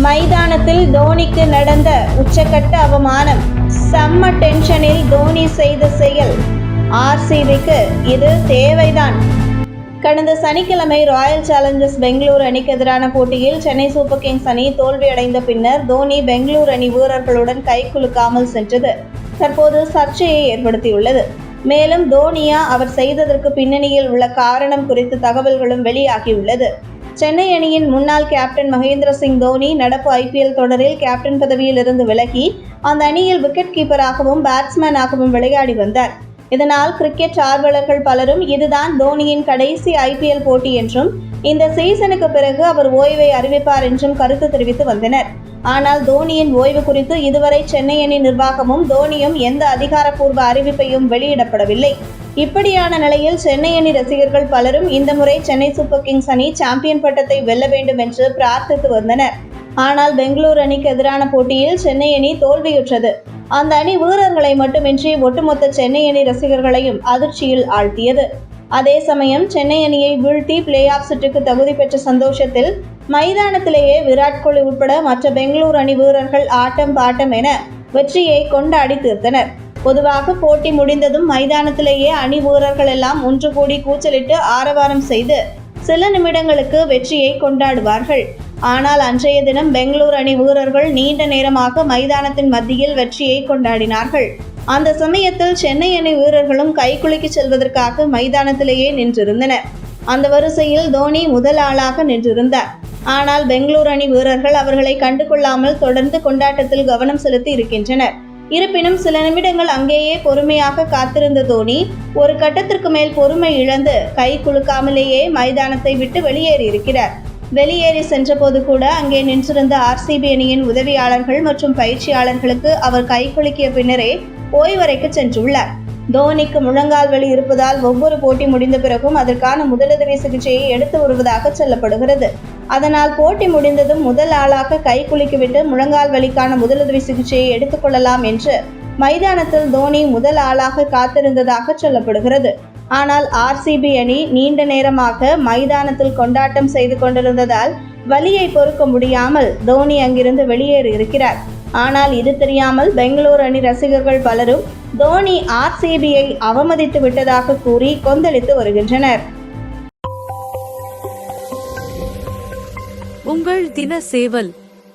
மைதானத்தில் தோனிக்கு நடந்த உச்சக்கட்ட அவமானம். செம்ம டென்ஷனில் தோனி செய்த செயல். ஆர்சிபிக்கு இது தேவைதான். கடந்த சனிக்கிழமை ராயல் சேலஞ்சர்ஸ் பெங்களூரு அணிக்கு எதிரான போட்டியில் சென்னை சூப்பர் கிங்ஸ் அணி தோல்வியடைந்த பின்னர் தோனி பெங்களூரு அணி வீரர்களுடன் கைகுலுக்காமல் சென்றது தற்போது சர்ச்சையை ஏற்படுத்தியுள்ளது. மேலும் தோனியா அவர் செய்ததற்கு பின்னணியில் உள்ள காரணம் குறித்த தகவல்களும் வெளியாகியுள்ளது. சென்னை அணியின் முன்னாள் கேப்டன் மகேந்திர சிங் தோனி நடப்பு IPL தொடரில் கேப்டன் பதவியில் இருந்து விலகி அந்த அணியில் விக்கெட் கீப்பராகவும் பேட்ஸ்மேனாகவும் விளையாடி வந்தார். இதனால் கிரிக்கெட் ஆர்வலர்கள் பலரும் இதுதான் தோனியின் கடைசி IPL போட்டி என்றும் இந்த சீசனுக்கு பிறகு அவர் ஓய்வை அறிவிப்பார் என்றும் கருத்து தெரிவித்து வந்தனர். ஆனால் தோனியின் ஓய்வு குறித்து இதுவரை சென்னை அணி நிர்வாகமும் தோனியும் எந்த அதிகாரப்பூர்வ அறிவிப்பையும் வெளியிடப்படவில்லை. இப்படியான நிலையில் சென்னை அணி ரசிகர்கள் பலரும் இந்த முறை சென்னை சூப்பர் கிங்ஸ் அணி சாம்பியன் பட்டத்தை வெல்ல வேண்டும் என்று பிரார்த்தித்து வந்தனர். ஆனால் பெங்களூரு அணிக்கு எதிரான போட்டியில் சென்னை அணி தோல்வியுற்றது. அந்த அணி வீரர்களை மட்டுமின்றி ஒட்டுமொத்த சென்னை அணி ரசிகர்களையும் அதிர்ச்சியில் ஆழ்த்தியது. அதே சமயம் சென்னை அணியை வீழ்த்தி பிளே ஆஃப் சுற்றுக்கு தகுதி பெற்ற சந்தோஷத்தில் மைதானத்திலேயே விராட் கோலி உட்பட மற்ற பெங்களூரு அணி வீரர்கள் ஆட்டம் பாட்டம் என வெற்றியை கொண்டாடி தீர்த்தனர். பொதுவாக போட்டி முடிந்ததும் மைதானத்திலேயே அணி வீரர்கள் எல்லாம் ஒன்று கூடி கூச்சலிட்டு ஆரவாரம் செய்து சில நிமிடங்களுக்கு வெற்றியை கொண்டாடுவார்கள். ஆனால் அன்றைய தினம் பெங்களூரு அணி வீரர்கள் நீண்ட நேரமாக மைதானத்தின் மத்தியில் வெற்றியை கொண்டாடினார்கள். அந்த சமயத்தில் சென்னை அணி வீரர்களும் கைகுலுக்கி செல்வதற்காக மைதானத்திலேயே நின்றிருந்தனர். அந்த வரிசையில் தோனி முதல் ஆளாக நின்றிருந்தார். ஆனால் பெங்களூரு அணி வீரர்கள் அவர்களை கண்டுகொள்ளாமல் தொடர்ந்து கொண்டாட்டத்தில் கவனம் செலுத்தி இருக்கின்றனர். இருப்பினும் சில நிமிடங்கள் அங்கேயே பொறுமையாக காத்திருந்த தோனி ஒரு கட்டத்திற்கு மேல் பொறுமை இழந்து கை குலுக்காமலேயே மைதானத்தை விட்டு வெளியேறி இருக்கிறார். வெளியேறி சென்றபோது கூட அங்கே நின்றிருந்த RCB அணியின் உதவியாளர்கள் மற்றும் பயிற்சியாளர்களுக்கு அவர் கை குலுக்கிய பின்னரே ஓய்வறைக்கு சென்றுள்ளார். தோனிக்கு முழங்கால் வலி இருப்பதால் ஒவ்வொரு போட்டி முடிந்த பிறகும் அதற்கான முதலுதவி சிகிச்சையை எடுத்து வருவதாக சொல்லப்படுகிறது. அதனால் போட்டி முடிந்ததும் முதல் ஆளாக கை குலுக்கிவிட்டு முழங்கால் வலிக்கான முதலுதவி சிகிச்சையை எடுத்துக்கொள்ளலாம் என்று மைதானத்தில் தோனி முதல் ஆளாக காத்திருந்ததாக சொல்லப்படுகிறது. ஆனால் RCB அணி நீண்ட நேரமாக மைதானத்தில் கொண்டாட்டம் செய்து கொண்டிருந்ததால் வலியை பொறுக்க முடியாமல் தோனி அங்கிருந்து வெளியேறி இருக்கிறார். ஆனால் இது தெரியாமல் பெங்களூரு அணி ரசிகர்கள் பலரும் தோனி RCBயை அவமதித்து விட்டதாக கூறி கொந்தளித்து வருகின்றனர். உங்கள் தின சேவல்